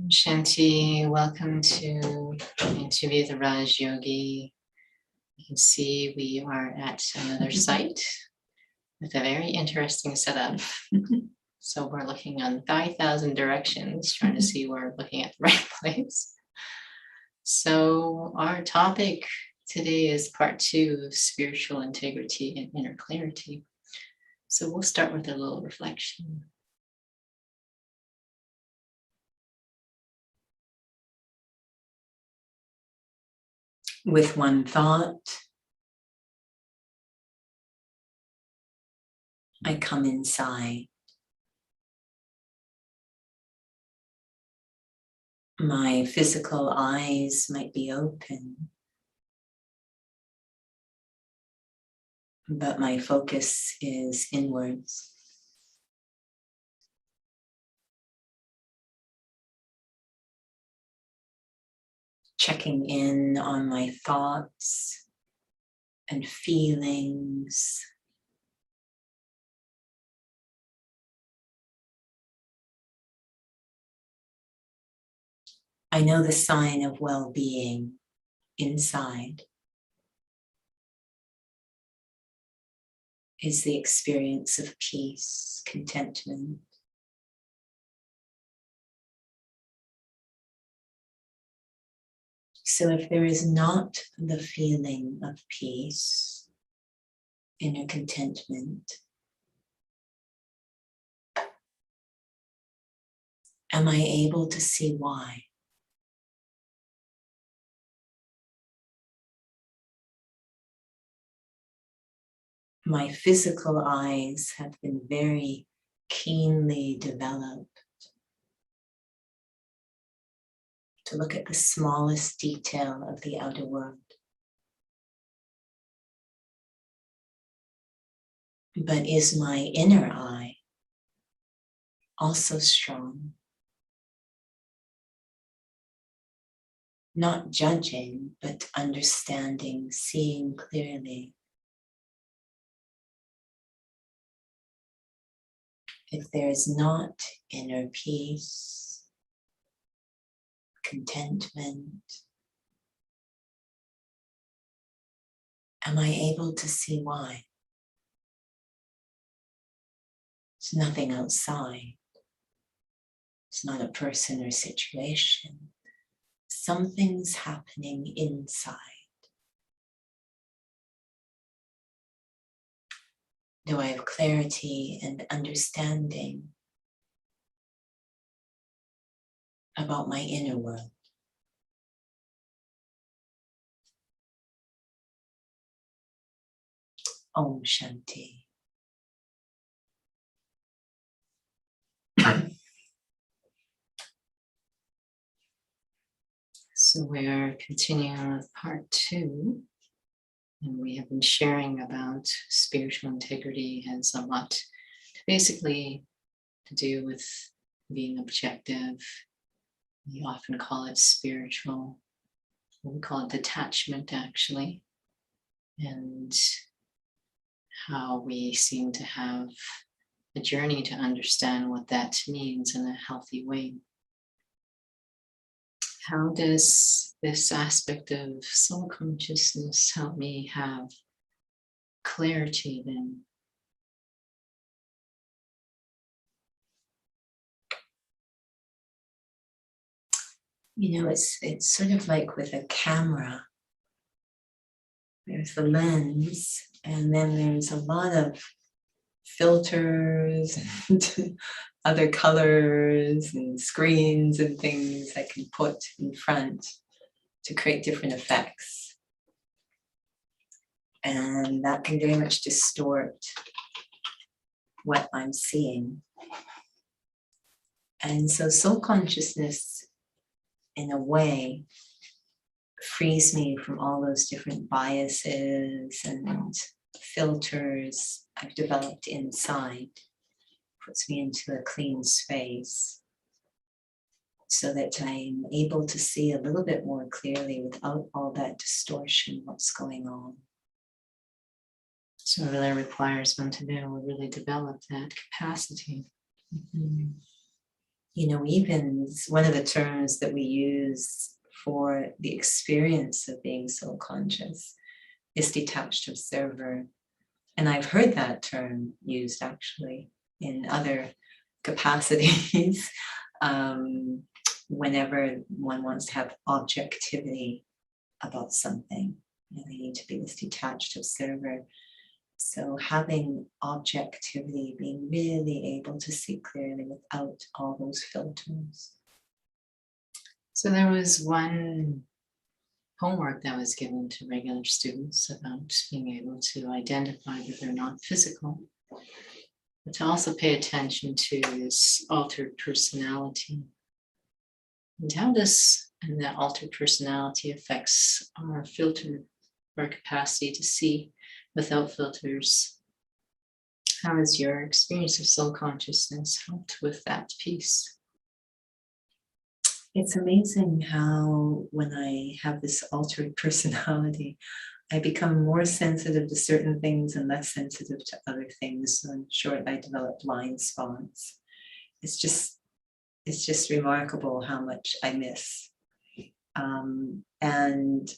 Shanti, welcome to Interview the Raj Yogi. You can see we are at another site with a very interesting setup. So we're looking on 5,000 directions, trying to see where we're looking at the right place. So our topic today is part 2 of spiritual integrity and inner clarity. So we'll start with a little reflection. With one thought, I come inside. My physical eyes might be open, but my focus is inwards. Checking in on my thoughts and feelings. I know the sign of well-being inside is the experience of peace, contentment. So if there is not the feeling of peace, inner contentment, am I able to see why? My physical eyes have been very keenly developed to look at the smallest detail of the outer world. But is my inner eye also strong? Not judging, but understanding, seeing clearly. If there is not inner peace, contentment, am I able to see why? It's nothing outside. It's not a person or situation. Something's happening inside. Do I have clarity and understanding about my inner world? Om Shanti. So we're continuing with part 2, and we have been sharing about spiritual integrity has a lot basically to do with being objective. We often call it spiritual. We call it detachment, actually, and how we seem to have a journey to understand what that means in a healthy way. How does this aspect of soul consciousness help me have clarity then? You know, it's sort of like with a camera. There's the lens, and then there's a lot of filters and other colors and screens and things I can put in front to create different effects. And that can very much distort what I'm seeing. And so soul consciousness, in a way, frees me from all those different biases and filters I've developed inside, puts me into a clean space so that I'm able to see a little bit more clearly without all that distortion, what's going on. So it really requires one to be able to really develop that capacity. Mm-hmm. even one of the terms that we use for the experience of being soul conscious is detached observer. And I've heard that term used actually in other capacities whenever one wants to have objectivity about something. They need to be this detached observer. So having objectivity, being really able to see clearly without all those filters. So there was one homework that was given to regular students about being able to identify that they're not physical, but to also pay attention to this altered personality. And how that altered personality affects our filter, our capacity to see without filters. How has your experience of soul consciousness helped with that piece? It's amazing how when I have this altered personality, I become more sensitive to certain things and less sensitive to other things. So in short, I develop blind spots. It's just remarkable how much I miss. And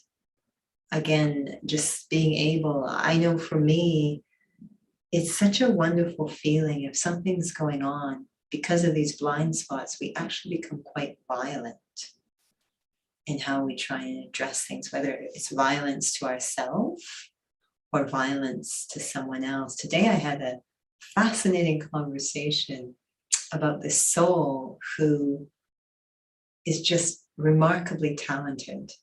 again, just being able, I know for me, it's such a wonderful feeling if something's going on. Because of these blind spots, we actually become quite violent in how we try and address things, whether it's violence to ourselves or violence to someone else. Today I had a fascinating conversation about this soul who is just remarkably talented.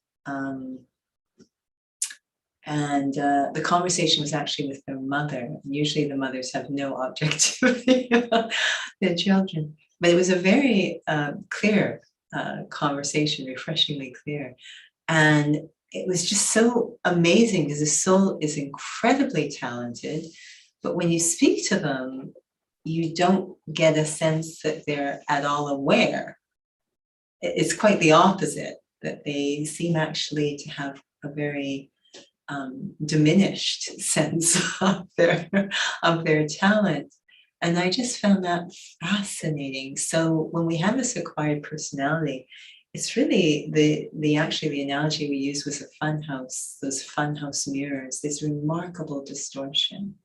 The conversation was actually with their mother. Usually the mothers have no objectivity about their children. But it was a very clear conversation, refreshingly clear. And it was just so amazing because the soul is incredibly talented. But when you speak to them, you don't get a sense that they're at all aware. It's quite the opposite, that they seem actually to have a very diminished sense of their talent. And I just found that fascinating. So when we have this acquired personality, it's really the analogy we use was a fun house, those fun house mirrors, this remarkable distortion.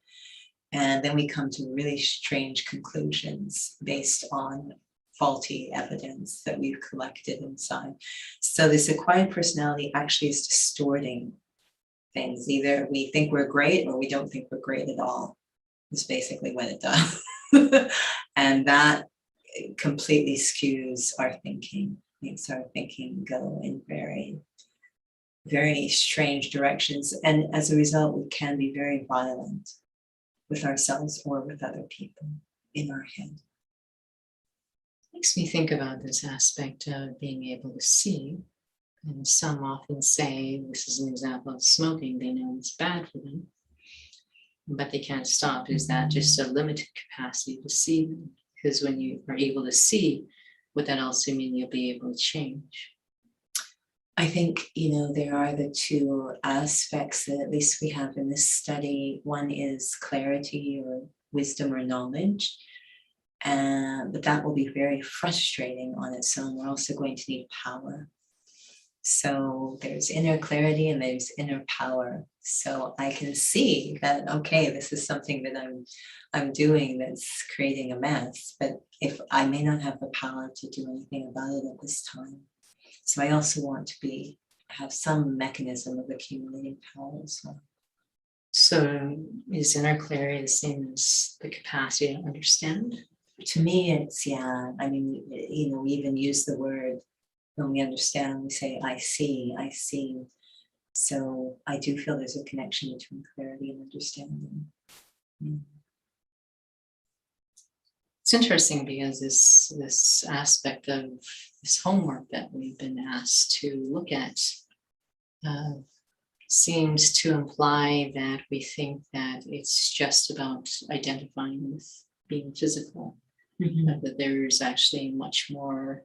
And then we come to really strange conclusions based on faulty evidence that we've collected inside. So this acquired personality actually is distorting things. Either we think we're great or we don't think we're great at all. Is basically what it does. And that completely skews our thinking, makes our thinking go in very, very strange directions. And as a result, we can be very violent with ourselves or with other people in our head. Makes me think about this aspect of being able to see. And some often say, this is an example of smoking, they know it's bad for them, but they can't stop. Is that just a limited capacity to see them? Because when you are able to see, would that also mean you'll be able to change? I think, there are the two aspects that at least we have in this study. One is clarity or wisdom or knowledge. But that will be very frustrating on its own. We're also going to need power. So there's inner clarity and there's inner power. So I can see that, okay, this is something that I'm doing that's creating a mess, but if I may not have the power to do anything about it at this time. So I also want to have some mechanism of accumulating power as well. So is inner clarity the same as the capacity to understand? To me, it's, yeah. I mean, we even use the word when we understand, we say, I see. So I do feel there's a connection between clarity and understanding. It's interesting because this aspect of this homework that we've been asked to look at seems to imply that we think that it's just about identifying with being physical, but that there's actually much more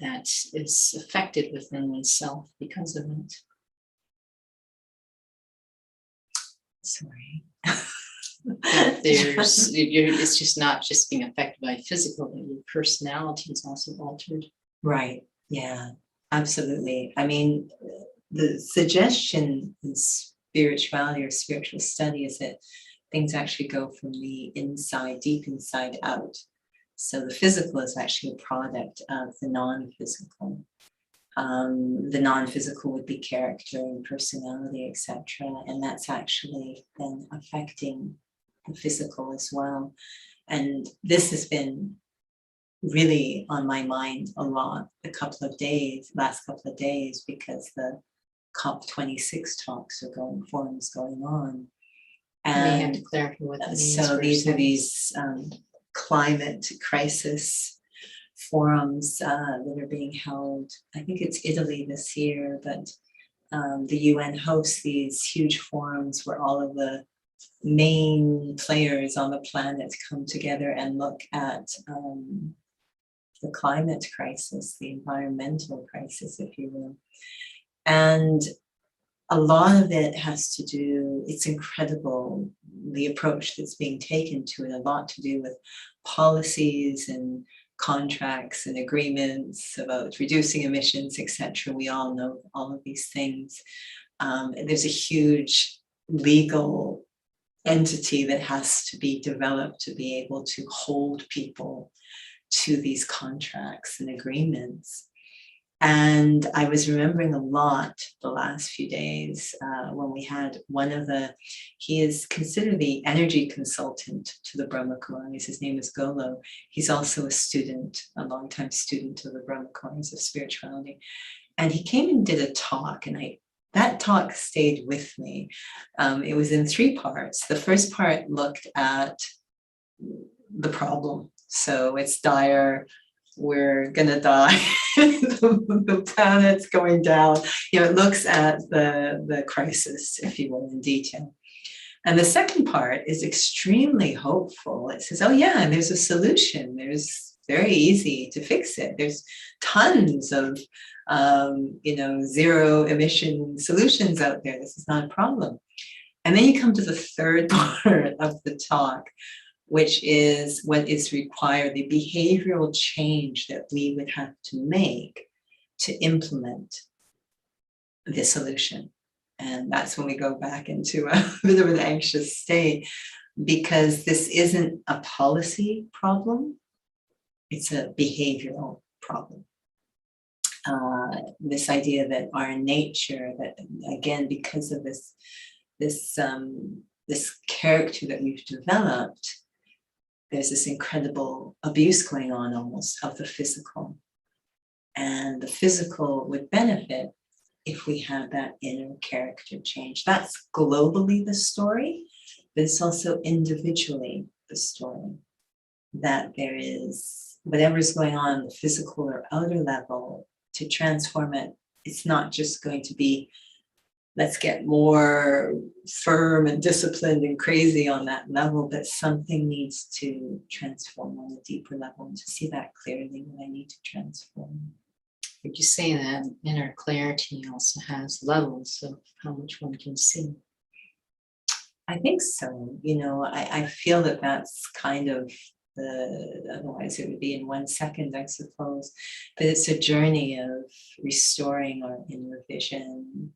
that is affected within oneself because of it. Sorry. that it's just not just being affected by physical, but your personality is also altered. Right. Yeah, absolutely. I mean, the suggestion in spirituality or spiritual study is that things actually go from the inside, deep inside out. So the physical is actually a product of the non-physical. The non-physical would be character and personality, etc. And that's actually then affecting the physical as well. And this has been really on my mind a lot last couple of days, because the COP26 talks are forums going on. May have to And clarify what that means. so for these are yourself. these climate crisis forums that are being held. I think it's Italy this year, but the UN hosts these huge forums where all of the main players on the planet come together and look at the climate crisis, the environmental crisis, if you will. And a lot of it has to do, it's incredible, the approach that's being taken to it, a lot to do with policies and contracts and agreements about reducing emissions, etc. We all know all of these things. There's a huge legal entity that has to be developed to be able to hold people to these contracts and agreements. And I was remembering a lot the last few days when we had he is considered the energy consultant to the Brahma Kumaris. His name is Golo. He's also a longtime student of the Brahma Kumaris of spirituality. And he came and did a talk, and that talk stayed with me. It was in 3 parts. The first part looked at the problem. So it's dire, we're gonna die, the planet's going down. It looks at the crisis, if you will, in detail. And the second part is extremely hopeful. It says, oh yeah, there's a solution. There's very easy to fix it. There's tons of zero emission solutions out there. This is not a problem. And then you come to the third part of the talk, which is what is required, the behavioral change that we would have to make to implement the solution. And that's when we go back into a bit of an anxious state, because this isn't a policy problem, it's a behavioral problem. This idea that our nature, that again, because of this character that we've developed, there's this incredible abuse going on almost of the physical. And the physical would benefit if we had that inner character change. That's globally the story, but it's also individually the story. That there is whatever's going on the physical or outer level, to transform it, it's not just going to be, let's get more firm and disciplined and crazy on that level, but something needs to transform on a deeper level, and to see that clearly when I need to transform. Would you say that inner clarity also has levels of how much one can see? I think so. I feel that that's kind of otherwise it would be in 1 second, I suppose. But it's a journey of restoring our inner vision,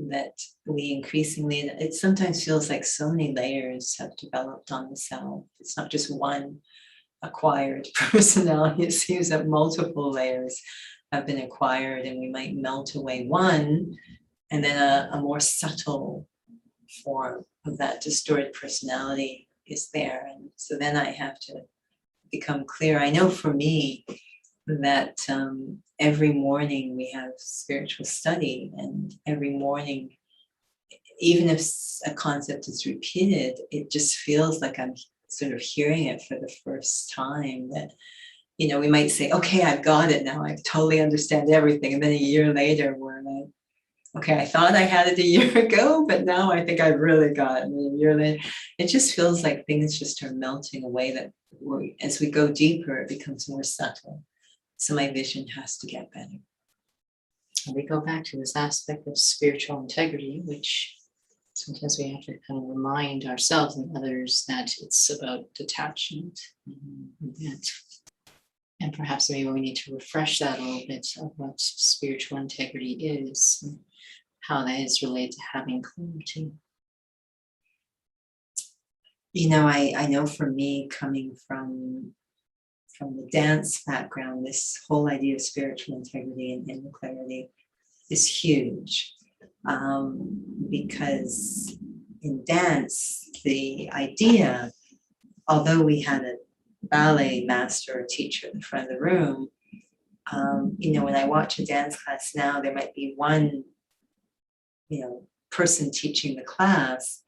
that we increasingly, it sometimes feels like so many layers have developed on the self. It's not just one acquired personality. It seems that multiple layers have been acquired, and we might melt away one, and then a more subtle form of that distorted personality is there. And so then I have to become clear. I know for me that every morning we have spiritual study, and every morning, even if a concept is repeated, it just feels like I'm sort of hearing it for the first time. That we might say, okay, I've got it now, I totally understand everything, and then a year later we're like, okay, I thought I had it a year ago, but now I think I've really got it. And a year later, it just feels like things just are melting away, that as we go deeper, it becomes more subtle. So my vision has to get better. And we go back to this aspect of spiritual integrity, which Sometimes we have to kind of remind ourselves and others that it's about detachment. That, and perhaps maybe we need to refresh that a little bit of what spiritual integrity is, and how that is related to having clarity. I know for me, coming from the dance background, this whole idea of spiritual integrity and inner clarity is huge. Because in dance, the idea, although we had a ballet master or teacher in the front of the room, when I watch a dance class now, there might be one, person teaching the class,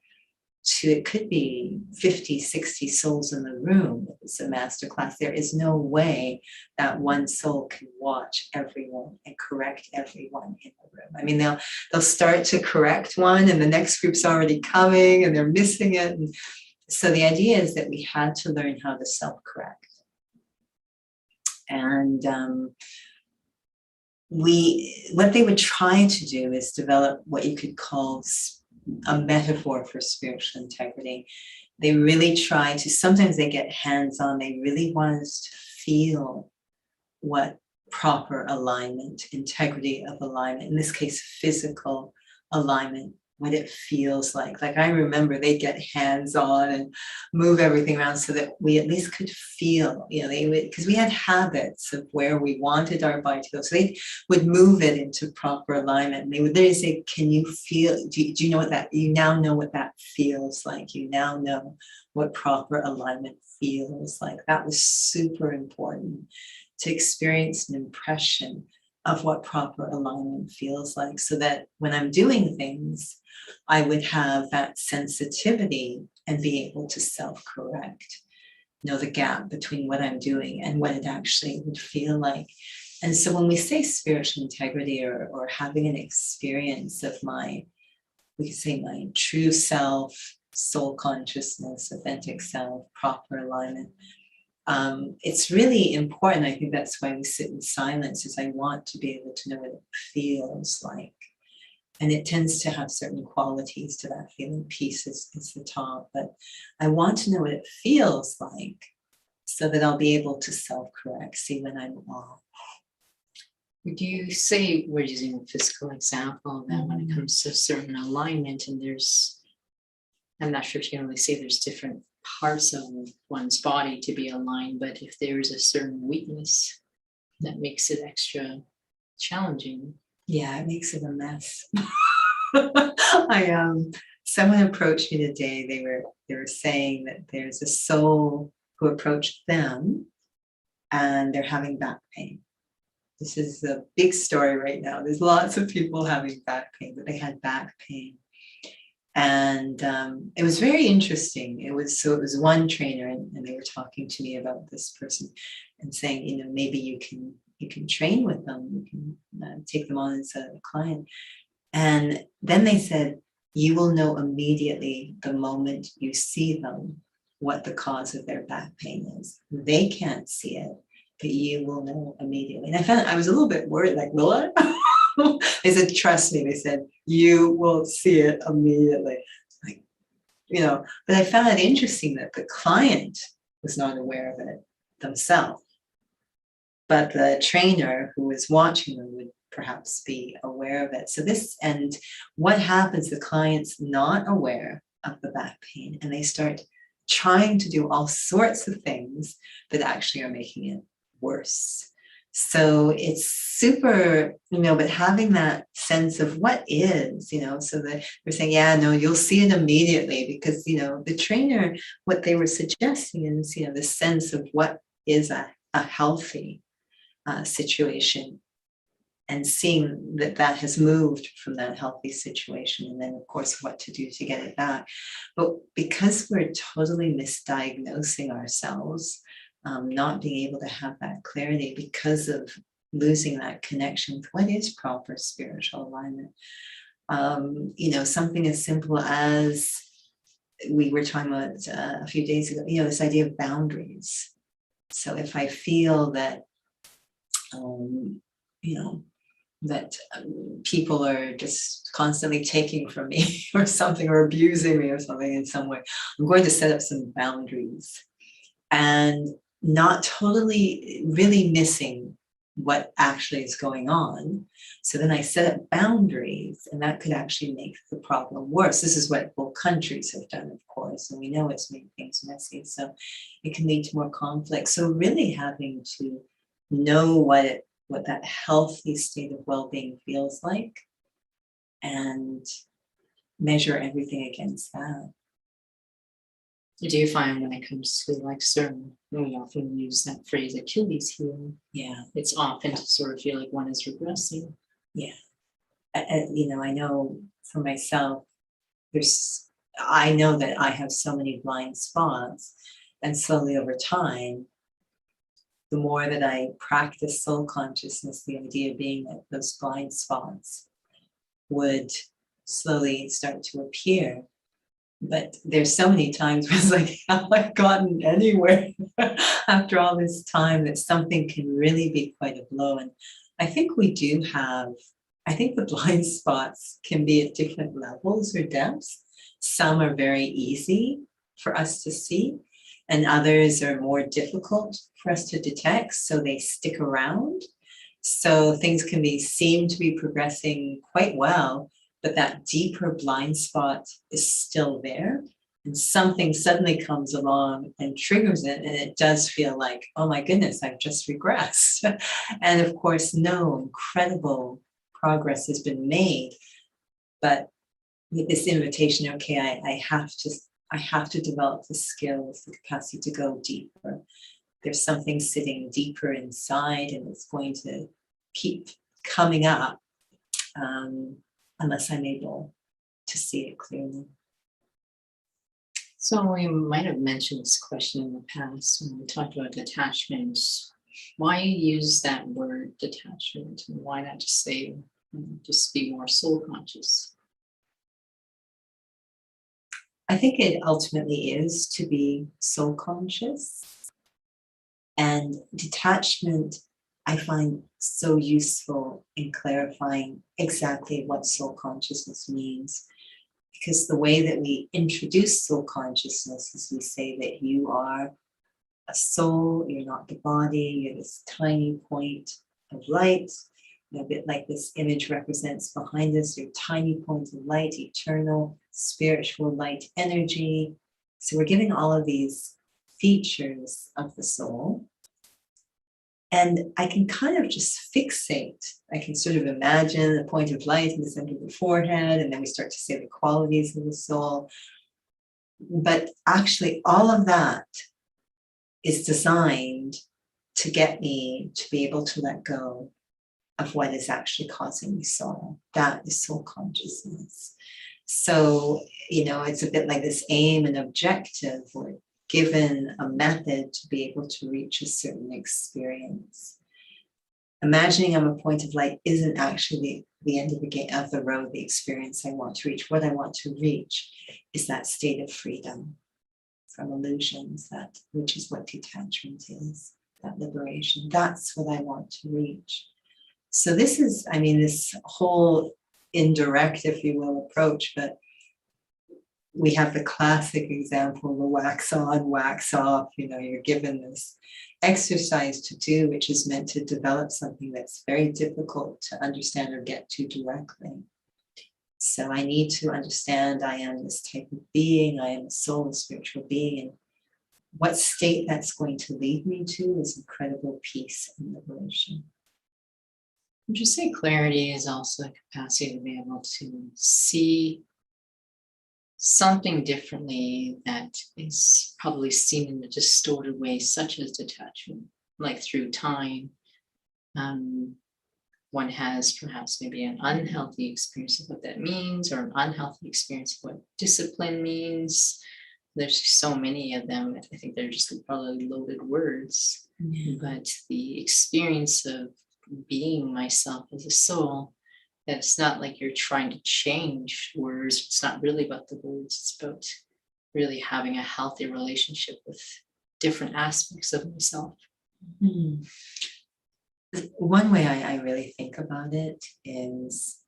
it could be 50, 60 souls in the room. If it's a master class, there is no way that one soul can watch everyone and correct everyone in the room. I mean, they'll start to correct one and the next group's already coming and they're missing it. And so the idea is that we had to learn how to self-correct. And what they would try to do is develop what you could call a metaphor for spiritual integrity. They really try to, sometimes they get hands-on, they really want us to feel what proper alignment, integrity of alignment, in this case, physical alignment, what it feels like. Like I remember they'd get hands-on and move everything around so that we at least could feel, they would, because we had habits of where we wanted our body to go. So they would move it into proper alignment. And they would literally say, can you feel, do you know what that, you now know what that feels like. You now know what proper alignment feels like. That was super important to experience an impression of what proper alignment feels like, so that when I'm doing things, I would have that sensitivity and be able to self-correct, know the gap between what I'm doing and what it actually would feel like. And so when we say spiritual integrity or having an experience of we could say my true self, soul consciousness, authentic self, proper alignment, it's really important. I think that's why we sit in silence, is I want to be able to know what it feels like. And it tends to have certain qualities to that feeling. Peace is the top, but I want to know what it feels like so that I'll be able to self-correct, see when I'm off. Would you say, we're using a physical example, that when it comes to a certain alignment, and I'm not sure if you can really say there's different parts of one's body to be aligned, but if there is a certain weakness that makes it extra challenging. Yeah, it makes it a mess. Someone approached me today. They were saying that there's a soul who approached them and they're having back pain. This is a big story right now. There's lots of people having back pain, but they had back pain. And it was very interesting. It was one trainer, and they were talking to me about this person and saying, maybe you can train with them, you can take them on as a client. And then they said, you will know immediately the moment you see them what the cause of their back pain is. They can't see it, but you will know immediately. And I was a little bit worried, like, will I? They said, trust me. They said, you will see it immediately. Like, but I found it interesting that the client was not aware of it themselves, but the trainer who was watching them would perhaps be aware of it. So and what happens, the client's not aware of the back pain, and they start trying to do all sorts of things that actually are making it worse. So it's super, but having that sense of what is, so that we're saying, yeah, no, you'll see it immediately, because, the trainer, what they were suggesting is, the sense of what is a healthy situation, and seeing that has moved from that healthy situation, and then of course what to do to get it back. But because we're totally misdiagnosing ourselves, not being able to have that clarity because of losing that connection with what is proper spiritual alignment. Something as simple as we were talking about a few days ago, this idea of boundaries. So if I feel that, that people are just constantly taking from me or something, or abusing me or something in some way. I'm going to set up some boundaries and not totally really missing what actually is going on. So then I set up boundaries, and that could actually make the problem worse. This is what whole countries have done, of course, and we know it's made things messy. So it can lead to more conflict. So really having to know what that healthy state of well-being feels like and measure everything against that. Do you find when it comes to like certain, we often use that phrase Achilles heel, Yeah, it's often to sort of feel like one is regressing. yeah. I know for myself, I know that I have so many blind spots, and slowly over time, the more that I practice soul consciousness, the idea being that those blind spots would slowly start to appear. But there's so many times where it's like, have I gotten anywhere after all this time, that something can really be quite a blow. And I think we do have, I think the blind spots can be at different levels or depths. Some are very easy for us to see, and others are more difficult for us to detect, so they stick around. So things can seem to be progressing quite well, but that deeper blind spot is still there. And something suddenly comes along and triggers it, and it does feel like, oh my goodness, I've just regressed. And of course, no, incredible progress has been made. But with this invitation, okay, I have to develop the skills, the capacity to go deeper. There's something sitting deeper inside, and it's going to keep coming up unless I'm able to see it clearly. So we might have mentioned this question in the past when we talked about detachment. Why use that word detachment, and why not just say, just be more soul conscious? I think it ultimately is to be soul conscious, and detachment I find so useful in clarifying exactly what soul consciousness means. Because the way that we introduce soul consciousness is we say that you are a soul, you're not the body, you're this tiny point of light. A bit like this image represents behind us, your tiny point of light, eternal, spiritual light energy. So we're giving all of these features of the soul. And I can kind of just fixate. I can sort of imagine a point of light in the center of the forehead, and then we start to say the qualities of the soul. But actually, all of that is designed to get me to be able to let go of what is actually causing me sorrow. That is soul consciousness. So, it's a bit like this aim and objective. We're given a method to be able to reach a certain experience. Imagining I'm a point of light isn't actually the end of the road, the experience I want to reach. What I want to reach is that state of freedom from illusions, which is what detachment is, that liberation. That's what I want to reach. So this is, this whole indirect, if you will, approach, but we have the classic example, the wax on, wax off. You're given this exercise to do, which is meant to develop something that's very difficult to understand or get to directly. So I need to understand I am this type of being, I am a soul, a spiritual being, and what state that's going to lead me to is incredible peace and liberation. Would you say clarity is also a capacity to be able to see something differently that is probably seen in a distorted way, such as detachment, like through time? One has perhaps maybe an unhealthy experience of what that means, or an unhealthy experience of what discipline means. There's so many of them. I think they're just probably loaded words. Yeah. But the experience of being myself as a soul, that it's not like you're trying to change words. It's not really about the words. It's about really having a healthy relationship with different aspects of myself. Mm-hmm. one way I really think about it is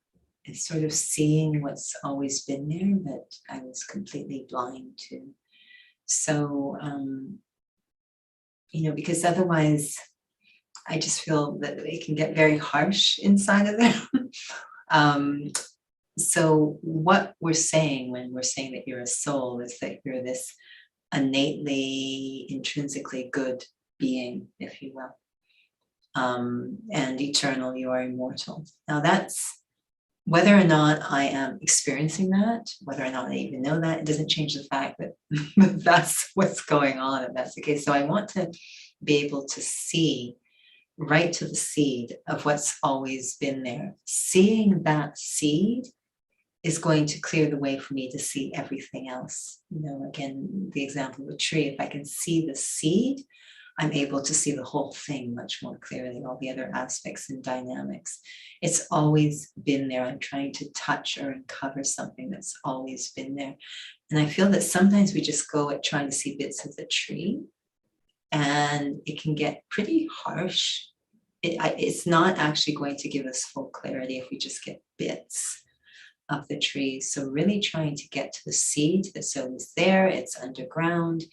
sort of seeing what's always been there, but I was completely blind to. So, because otherwise I just feel that it can get very harsh inside of there. um, so what we're saying when we're saying that you're a soul is that you're this innately, intrinsically good being, if you will. And eternal, you are immortal. Now that's whether or not I am experiencing that, whether or not I even know that, it doesn't change the fact that that's what's going on, and that's the case. So I want to be able to see right to the seed of what's always been there. Seeing that seed is going to clear the way for me to see everything else. Again, the example of a tree, if I can see the seed, I'm able to see the whole thing much more clearly, all the other aspects and dynamics. It's always been there. I'm trying to touch or uncover something that's always been there. And I feel that sometimes we just go at trying to see bits of the tree, and it can get pretty harsh. It's not actually going to give us full clarity if we just get bits of the tree. So really trying to get to the seed that's always there, it's underground.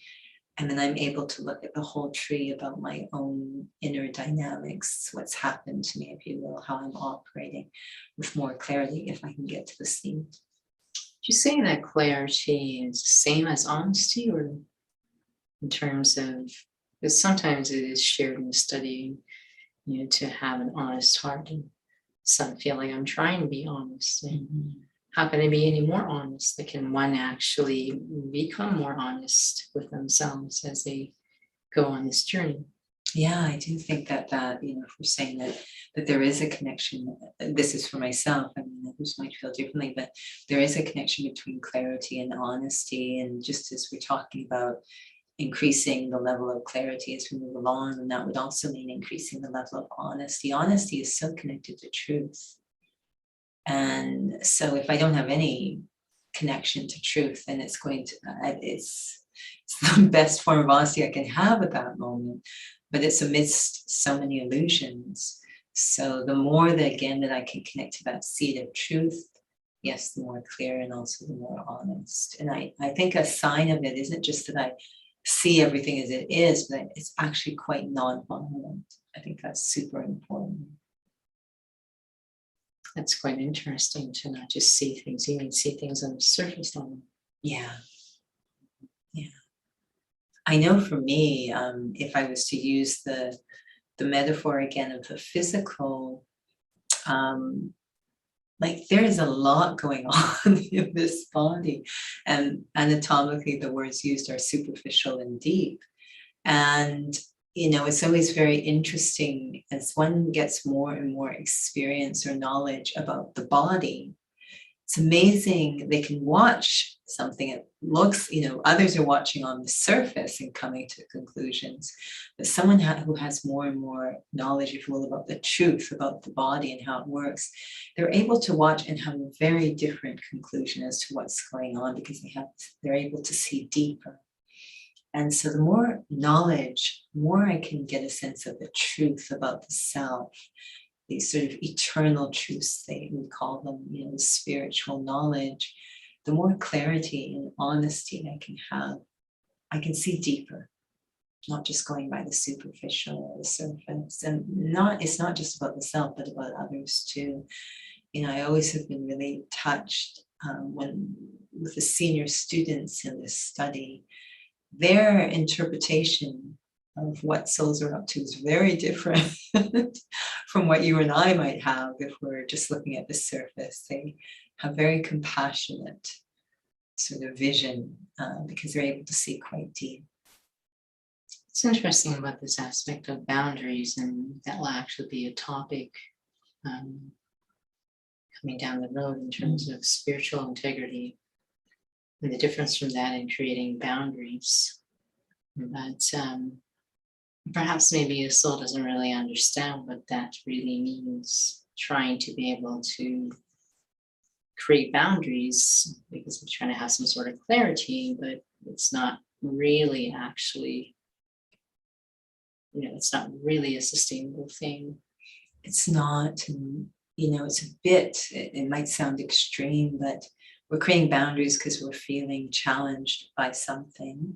And then I'm able to look at the whole tree about my own inner dynamics, what's happened to me, if you will, how I'm operating with more clarity if I can get to the seed. Do you say that clarity is the same as honesty, or in terms of, because sometimes it is shared in the study, to have an honest heart, and some feel like I'm trying to be honest. And how can I be any more honest? Can one actually become more honest with themselves as they go on this journey? Yeah, I do think that if we're saying that there is a connection, this is for myself, I mean, others might feel differently, but there is a connection between clarity and honesty. And just as we're talking about increasing the level of clarity as we move along, and that would also mean increasing the level of honesty. Honesty is so connected to truth. And so if I don't have any connection to truth, then it's going to, it's the best form of honesty I can have at that moment, but it's amidst so many illusions. So the more that, again, that I can connect to that seed of truth, yes, the more clear and also the more honest. And I think a sign of it isn't just that I see everything as it is, but it's actually quite non-violent. I think that's super important. That's quite interesting, to not just see things, you can see things on the surface level. Yeah. I know for me, if I was to use the metaphor again of the physical, like there is a lot going on in this body, and anatomically the words used are superficial and deep. And it's always very interesting as one gets more and more experience or knowledge about the body. It's amazing. They can watch something, it looks, others are watching on the surface and coming to conclusions. But someone who has more and more knowledge, if you will, about the truth, about the body and how it works, they're able to watch and have a very different conclusion as to what's going on, because they're able to see deeper. And so the more knowledge, more I can get a sense of the truth about the self, these sort of eternal truths, we call them, the spiritual knowledge, the more clarity and honesty I can have, I can see deeper, not just going by the superficial or the surface. And it's not just about the self, but about others too. I always have been really touched with the senior students in this study. Their interpretation of what souls are up to is very different from what you and I might have if we're just looking at the surface. They have very compassionate sort of vision because they're able to see quite deep. It's interesting about this aspect of boundaries, and that will actually be a topic coming down the road in terms of spiritual integrity and the difference from that in creating boundaries. But perhaps maybe a soul doesn't really understand what that really means, trying to be able to create boundaries because they're trying to have some sort of clarity, but it's not really actually, it's not really a sustainable thing. it's not, and, it's a bit, it might sound extreme, but we're creating boundaries because we're feeling challenged by something.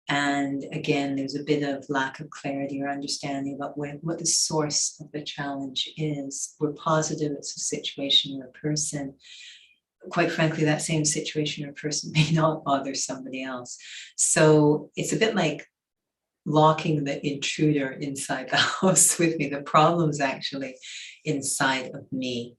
And again, there's a bit of lack of clarity or understanding about what the source of the challenge is. We're positive it's a situation or a person. Quite frankly, that same situation or person may not bother somebody else. So it's a bit like locking the intruder inside the house with me. The problem's actually inside of me.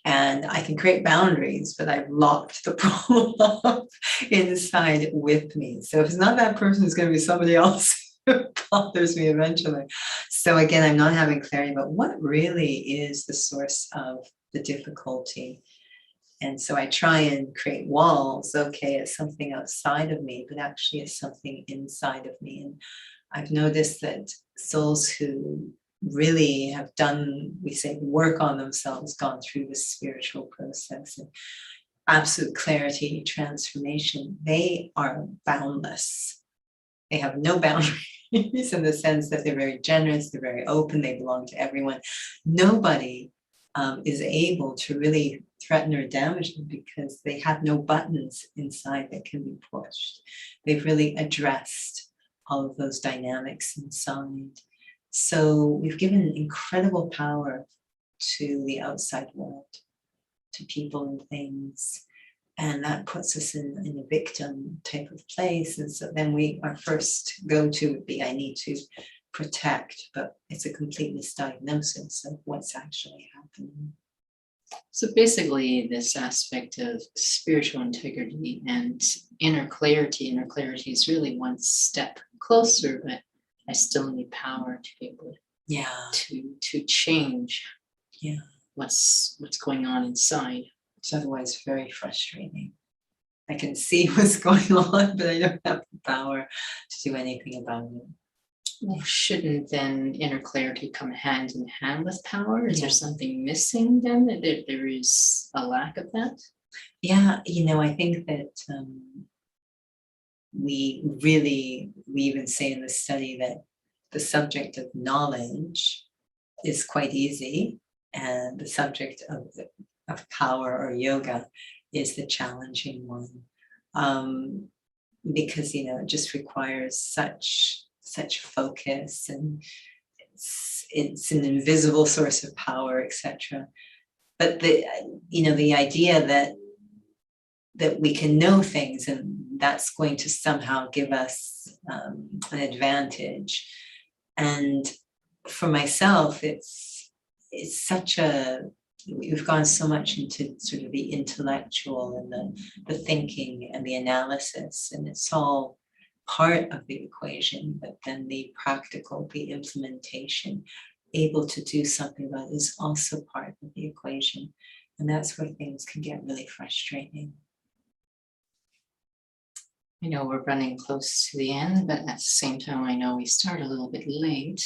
And I can create boundaries, but I've locked the problem up inside with me. So if it's not that person, it's going to be somebody else who bothers me eventually. So again, I'm not having clarity about what really is the source of the difficulty. And so I try and create walls. Okay, it's something outside of me, but actually it's something inside of me. And I've noticed that souls who really have done, we say, work on themselves, gone through this spiritual process and absolute clarity, transformation, they are boundless. They have no boundaries in the sense that they're very generous, they're very open, they belong to everyone. Nobody is able to really threaten or damage them because they have no buttons inside that can be pushed. They've really addressed all of those dynamics inside. So we've given incredible power to the outside world, to people and things. And that puts us in a victim type of place. And so then our first go-to would be, I need to protect, but it's a complete misdiagnosis of what's actually happening. So basically, this aspect of spiritual integrity and inner clarity is really one step closer, but I still need power to be able to change what's going on inside. It's otherwise very frustrating. I can see what's going on, but I don't have the power to do anything about it. Well, shouldn't then inner clarity come hand in hand with power? Is there something missing then, that there is a lack of that? Yeah, I think that we even say in the study that the subject of knowledge is quite easy, and the subject of power or yoga is the challenging one, because it just requires such focus, and it's an invisible source of power, etc. But the idea that we can know things and that's going to somehow give us an advantage. And for myself, it's such we've gone so much into sort of the intellectual and the thinking and the analysis, and it's all part of the equation, but then the practical, the implementation, able to do something about it is also part of the equation. And that's where things can get really frustrating. I know we're running close to the end, but at the same time, I know we start a little bit late.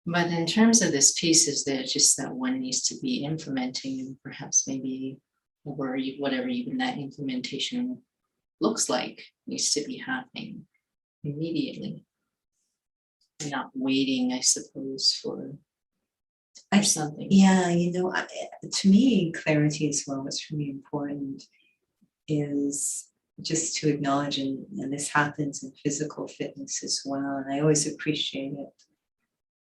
But in terms of this piece, is there just that one needs to be implementing, and perhaps maybe over whatever even that implementation looks like needs to be happening immediately, and not waiting, I suppose, for something. Yeah, to me, clarity as well, what's really important is just to acknowledge, and this happens in physical fitness as well. And I always appreciate it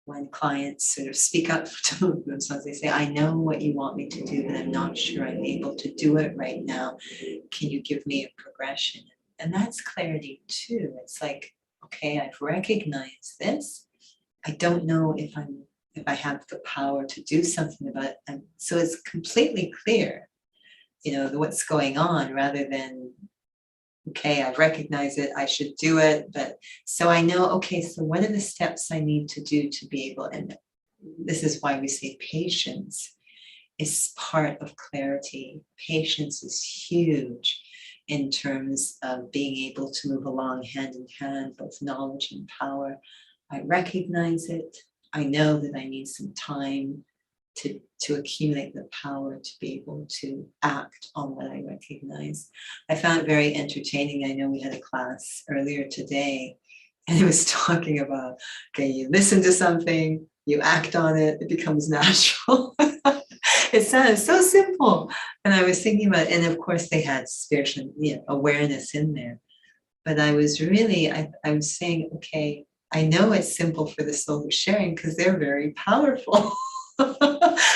when clients sort of speak up to themselves. They say, I know what you want me to do, but I'm not sure I'm able to do it right now. Can you give me a progression? And that's clarity too. It's like, okay, I've recognized this. I don't know if I have the power to do something about it. And so it's completely clear, what's going on, rather than, okay, I've recognized it, I should do it. But so I know, okay, so what are the steps I need to do to be able, and this is why we say patience is part of clarity. Patience is huge in terms of being able to move along hand in hand, both knowledge and power. I recognize it. I know that I need some time to accumulate the power to be able to act on what I recognize. I found it very entertaining. I know we had a class earlier today, and it was talking about, okay, you listen to something, you act on it, it becomes natural. It sounds so simple. And I was thinking about, and of course they had spiritual, awareness in there. But I was really, I was saying, okay, I know it's simple for the soul who's sharing because they're very powerful.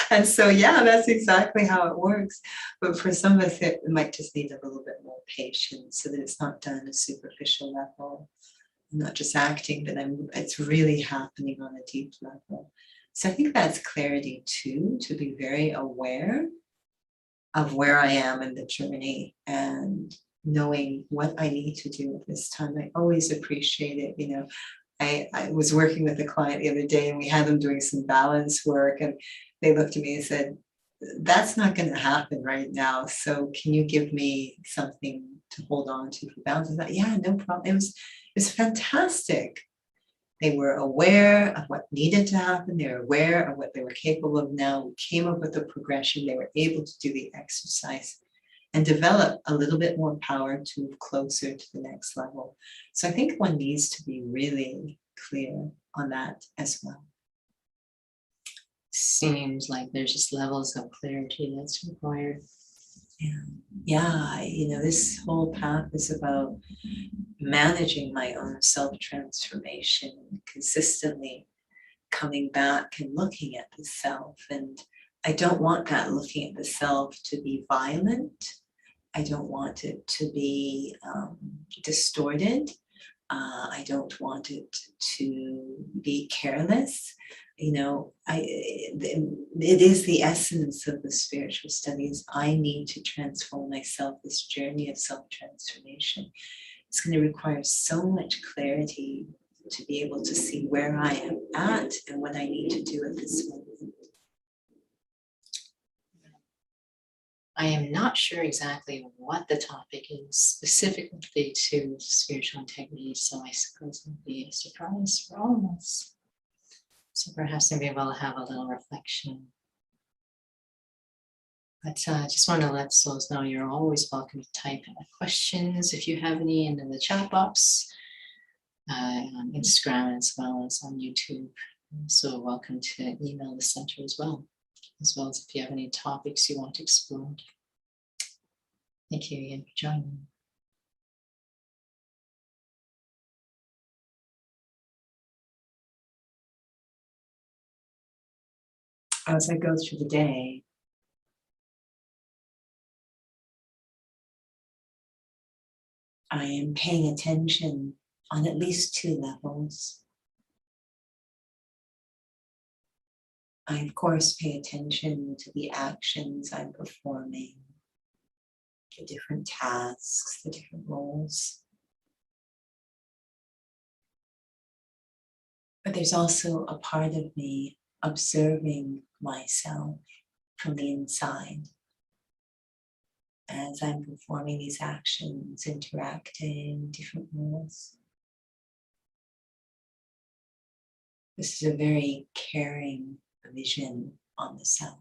And so, yeah, that's exactly how it works. But for some of us, it might just need a little bit more patience so that it's not done at a superficial level. I'm not just acting, but it's really happening on a deep level. So I think that's clarity too, to be very aware of where I am in the journey and knowing what I need to do at this time. I always appreciate it. I was working with a client the other day and we had them doing some balance work and they looked at me and said, that's not going to happen right now. So can you give me something to hold on to for balance? I thought, yeah, no problem. It was fantastic. They were aware of what needed to happen. They were aware of what they were capable of now. We came up with a progression. They were able to do the exercise and develop a little bit more power to move closer to the next level. So I think one needs to be really clear on that as well. Seems like there's just levels of clarity that's required. Yeah, this whole path is about managing my own self-transformation, consistently coming back and looking at the self. And I don't want that looking at the self to be violent. I don't want it to be distorted. I don't want it to be careless. It is the essence of the spiritual studies. I need to transform myself, this journey of self-transformation. It's going to require so much clarity to be able to see where I am at and what I need to do at this moment. I am not sure exactly what the topic is specifically to spiritual integrity, so I suppose it'll be a surprise for all of us. So perhaps maybe we'll have a little reflection. But I just want to let souls know you're always welcome to type questions if you have any into the chat box on Instagram as well as on YouTube. So welcome to email the center as well as if you have any topics you want to explore. Thank you again for joining. As I go through the day, I am paying attention on at least 2 levels. I, of course, pay attention to the actions I'm performing, the different tasks, the different roles. But there's also a part of me observing myself from the inside as I'm performing these actions, interacting, different roles. This is a very caring vision on the self.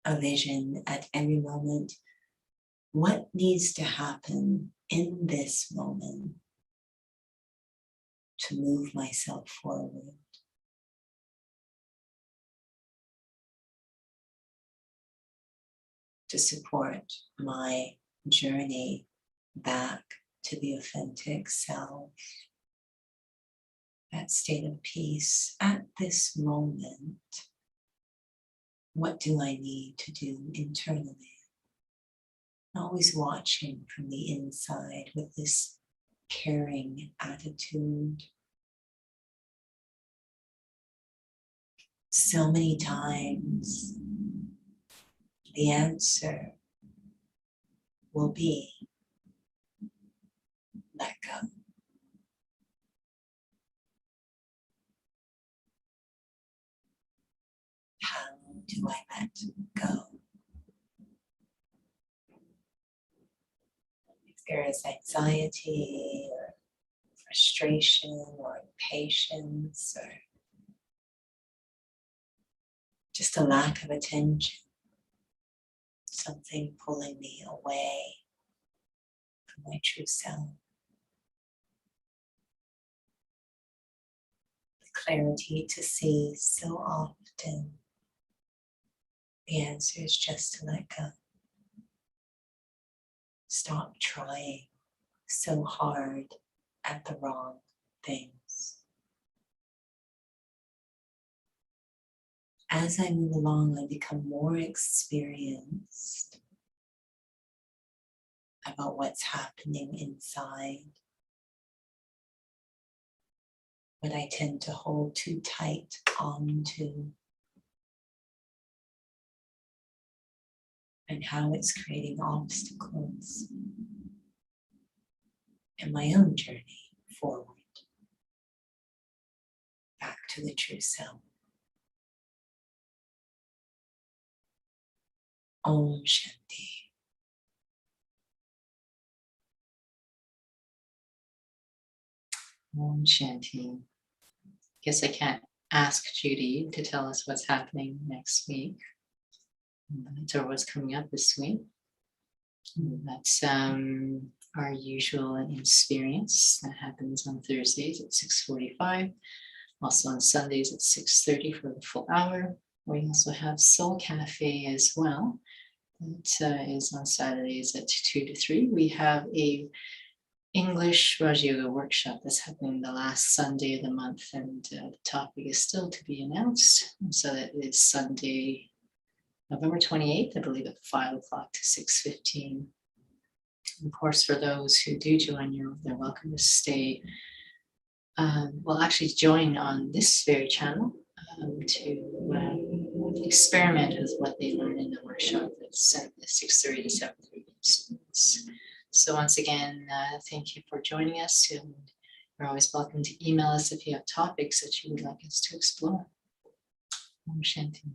A vision at every moment. What needs to happen in this moment to move myself forward? To support my journey back to the authentic self, that state of peace at this moment. What do I need to do internally? Always watching from the inside with this caring attitude. So many times, the answer will be let go. How do I let go? If there is anxiety or frustration or impatience or just a lack of attention, something pulling me away from my true self. clarity to see so often. The answer is just to let go. Stop trying so hard at the wrong things. As I move along, I become more experienced about what's happening inside. What I tend to hold too tight onto, and how it's creating obstacles in my own journey forward, back to the true self. Om Shanti. Om Shanti. Guess I can't ask Judy to tell us what's happening next week, or what's coming up this week. That's our usual experience that happens on Thursdays at 6:45. Also on Sundays at 6:30 for the full hour. We also have Soul Cafe as well. That is on Saturdays at 2 to 3. We have a English Raj Yoga workshop that's happening the last Sunday of the month, and the topic is still to be announced. And so that is Sunday, November 28th, I believe, at 5 o'clock to 6:15. Of course, for those who do join, they're welcome to stay. Actually join on this very channel to experiment with what they learn in the workshop that's at 6:30 to 7:30. So once again, thank you for joining us. And you're always welcome to email us if you have topics that you would like us to explore. Om Shanti.